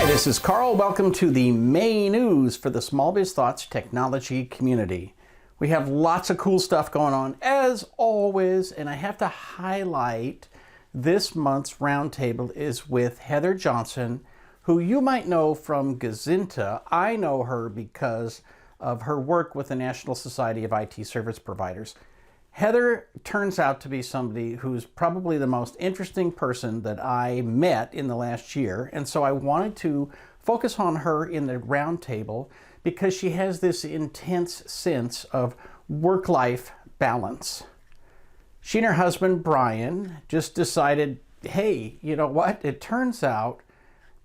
Hi, this is Carl. Welcome to the May News for the Small Biz Thoughts technology community. We have lots of cool stuff going on as always, and I have to highlight this month's roundtable is with Heather Johnson, who you might know from Gazinta. I know her because of her work with the National Society of IT Service Providers. Heather turns out to be somebody who's probably the most interesting person that I met in the last year, and so I wanted to focus on her in the roundtable because she has this intense sense of work-life balance. She and her husband, Brian, just decided, hey, you know what? It turns out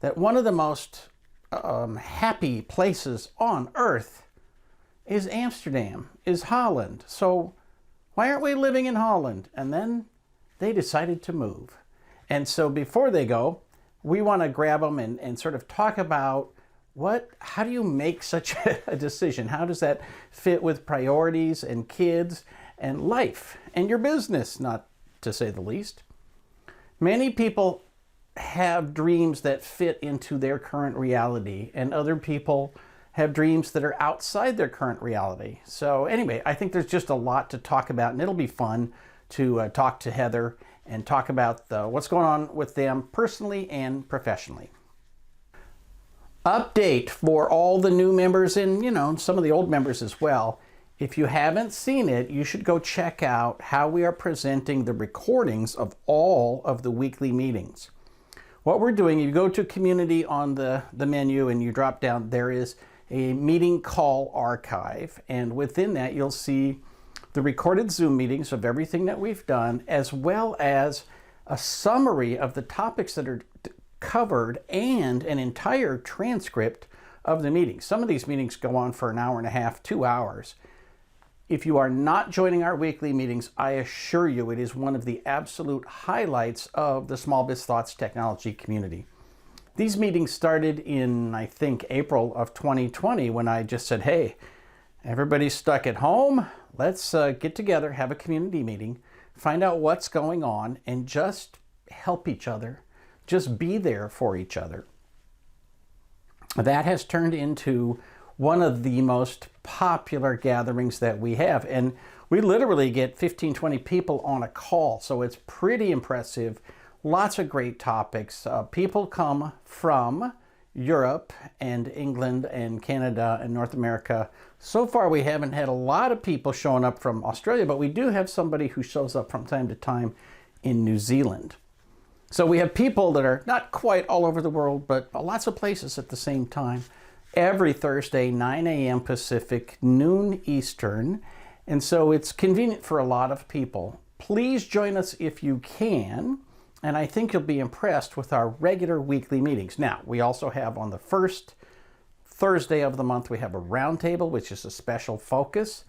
that one of the most happy places on earth is Amsterdam, is Holland. So why aren't we living in Holland? And then they decided to move. And so before they go, we want to grab them and sort of talk about how do you make such a decision? How does that fit with priorities and kids and life and your business, not to say the least? Many people have dreams that fit into their current reality, and other people have dreams that are outside their current reality. So anyway, I think there's just a lot to talk about, and it'll be fun to talk to Heather and talk about what's going on with them personally and professionally. Update for all the new members and some of the old members as well. If you haven't seen it, you should go check out how we are presenting the recordings of all of the weekly meetings. What we're doing, you go to community on the menu and you drop down, there is a meeting call archive, and within that you'll see the recorded Zoom meetings of everything that we've done, as well as a summary of the topics that are covered and an entire transcript of the meetings. Some of these meetings go on for an hour and a half, 2 hours. If you are not joining our weekly meetings, I assure you it is one of the absolute highlights of the Small Biz Thoughts technology community. These meetings started in, I think, April of 2020 when I just said, hey, everybody's stuck at home. Let's get together, have a community meeting, find out what's going on, and just help each other. Just be there for each other. That has turned into one of the most popular gatherings that we have. And we literally get 15, 20 people on a call. So it's pretty impressive. Lots of great topics. People come from Europe and England and Canada and North America. So far, we haven't had a lot of people showing up from Australia, but we do have somebody who shows up from time to time in New Zealand. So we have people that are not quite all over the world, but lots of places at the same time. Every Thursday, 9 a.m. Pacific, noon Eastern. And so it's convenient for a lot of people. Please join us if you can. And I think you'll be impressed with our regular weekly meetings. Now, we also have on the first Thursday of the month, we have a roundtable, which is a special focus.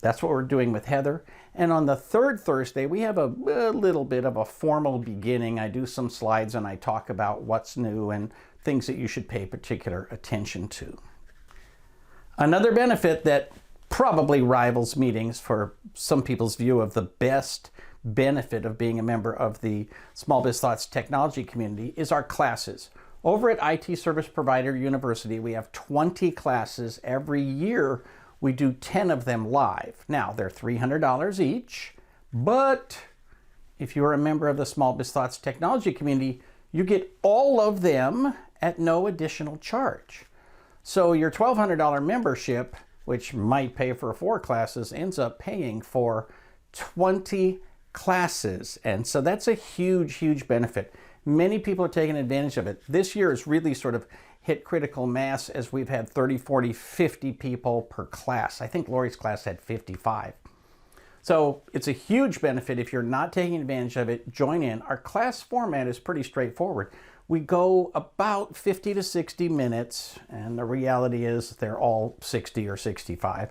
That's what we're doing with Heather. And on the third Thursday, we have a little bit of a formal beginning. I do some slides and I talk about what's new and things that you should pay particular attention to. Another benefit that probably rivals meetings for some people's view of the best benefit of being a member of the Small Biz Thoughts technology community is our classes. Over at IT Service Provider University, we have 20 classes every year. We do 10 of them live. Now, they're $300 each, but if you're a member of the Small Biz Thoughts technology community, you get all of them at no additional charge. So your $1,200 membership, which might pay for 4 classes, ends up paying for 20 classes. And so that's a huge, huge benefit. Many people are taking advantage of it. This year has really sort of hit critical mass as we've had 30, 40, 50 people per class. I think Lori's class had 55. So it's a huge benefit. If you're not taking advantage of it, join in. Our class format is pretty straightforward. We go about 50 to 60 minutes, and the reality is they're all 60 or 65.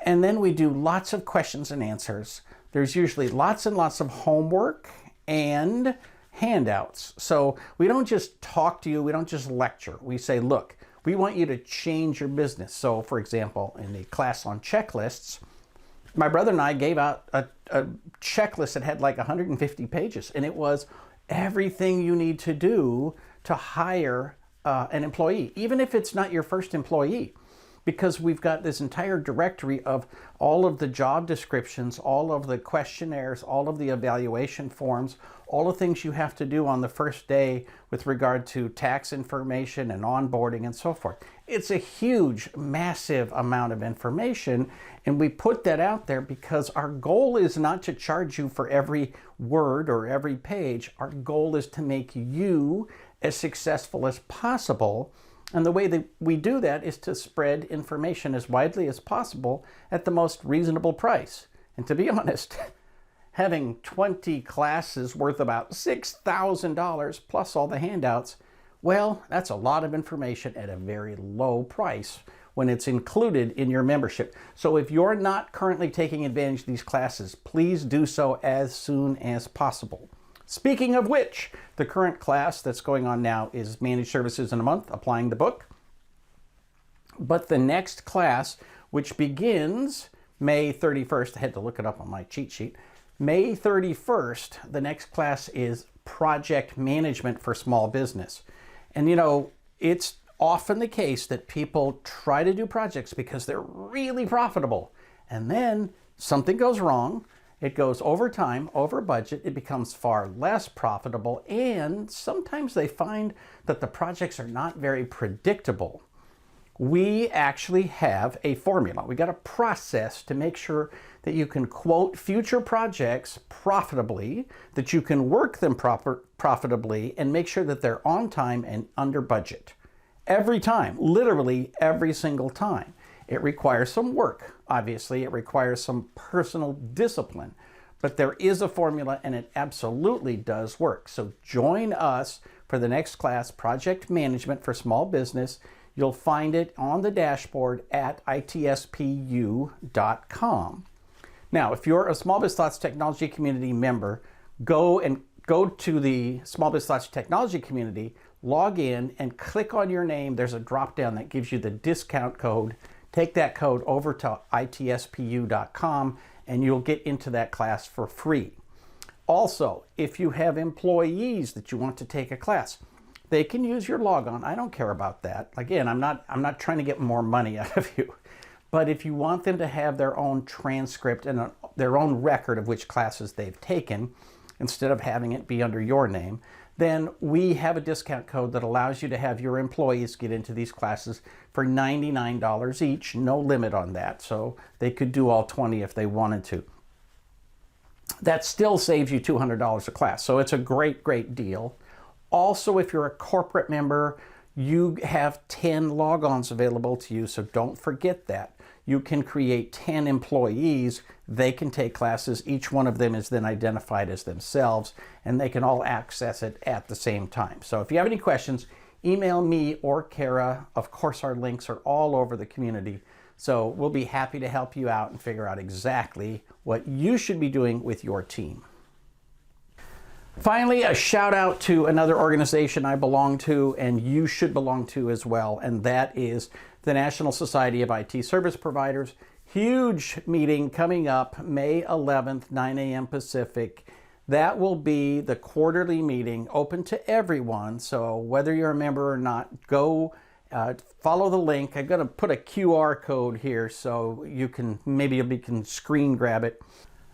And then we do lots of questions and answers. There's usually lots and lots of homework and handouts. So we don't just talk to you, we don't just lecture. We say, look, we want you to change your business. So for example, in the class on checklists, my brother and I gave out a checklist that had like 150 pages, and it was everything you need to do to hire an employee, even if it's not your first employee, because we've got this entire directory of all of the job descriptions, all of the questionnaires, all of the evaluation forms, all the things you have to do on the first day with regard to tax information and onboarding and so forth. It's a huge, massive amount of information, and we put that out there because our goal is not to charge you for every word or every page. Our goal is to make you as successful as possible. And the way that we do that is to spread information as widely as possible at the most reasonable price. And to be honest, having 20 classes worth about $6,000 plus all the handouts, well, that's a lot of information at a very low price when it's included in your membership. So if you're not currently taking advantage of these classes, please do so as soon as possible. Speaking of which, the current class that's going on now is Managed Services in a Month, Applying the Book. But the next class, which begins May 31st, I had to look it up on my cheat sheet, May 31st, the next class is Project Management for Small Business. And you know, it's often the case that people try to do projects because they're really profitable. And then something goes wrong. It goes over time, over budget, it becomes far less profitable, and sometimes they find that the projects are not very predictable. We actually have a formula. We got a process to make sure that you can quote future projects profitably, that you can work them profitably, and make sure that they're on time and under budget. Every time, literally every single time. It requires some work, obviously. It requires some personal discipline. But there is a formula, and it absolutely does work. So join us for the next class, Project Management for Small Business. You'll find it on the dashboard at itspu.com. Now, if you're a Small Biz Thoughts Technology Community member, go to the Small Biz Thoughts Technology Community, log in, and click on your name. There's a drop-down that gives you the discount code. Take that code over to itspu.com and you'll get into that class for free. Also, if you have employees that you want to take a class, they can use your logon. I don't care about that. Again, I'm not trying to get more money out of you. But if you want them to have their own transcript and their own record of which classes they've taken, instead of having it be under your name, then we have a discount code that allows you to have your employees get into these classes for $99 each, no limit on that. So they could do all 20 if they wanted to. That still saves you $200 a class. So it's a great, great deal. Also, if you're a corporate member, you have 10 logons available to you, so don't forget that. You can create 10 employees. They can take classes. Each one of them is then identified as themselves, and they can all access it at the same time. So if you have any questions, email me or Kara. Of course, our links are all over the community. So we'll be happy to help you out and figure out exactly what you should be doing with your team. Finally, a shout out to another organization I belong to and you should belong to as well, and that is the National Society of IT Service Providers. Huge meeting coming up May 11th, 9 a.m. Pacific. That will be the quarterly meeting open to everyone. So whether you're a member or not, go follow the link. I'm going to put a QR code here so you can screen grab it.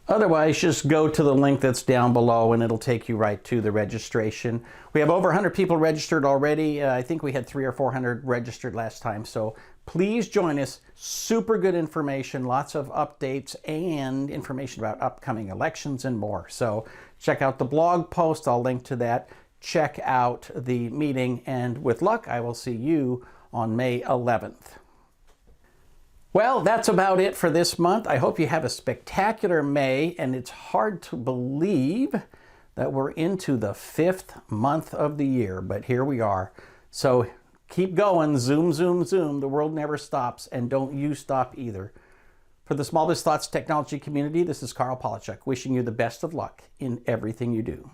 Otherwise, just go to the link that's down below and it'll take you right to the registration. We have over 100 people registered already. I think we had 300 or 400 registered last time. So please join us. Super good information, lots of updates and information about upcoming elections and more. So check out the blog post. I'll link to that. Check out the meeting, and with luck, I will see you on May 11th. Well, that's about it for this month. I hope you have a spectacular May, and it's hard to believe that we're into the 5th month of the year, but here we are. So keep going, zoom, zoom, zoom. The world never stops, and don't you stop either. For the Small Biz Thoughts Technology Community, this is Carl Polachuk, wishing you the best of luck in everything you do.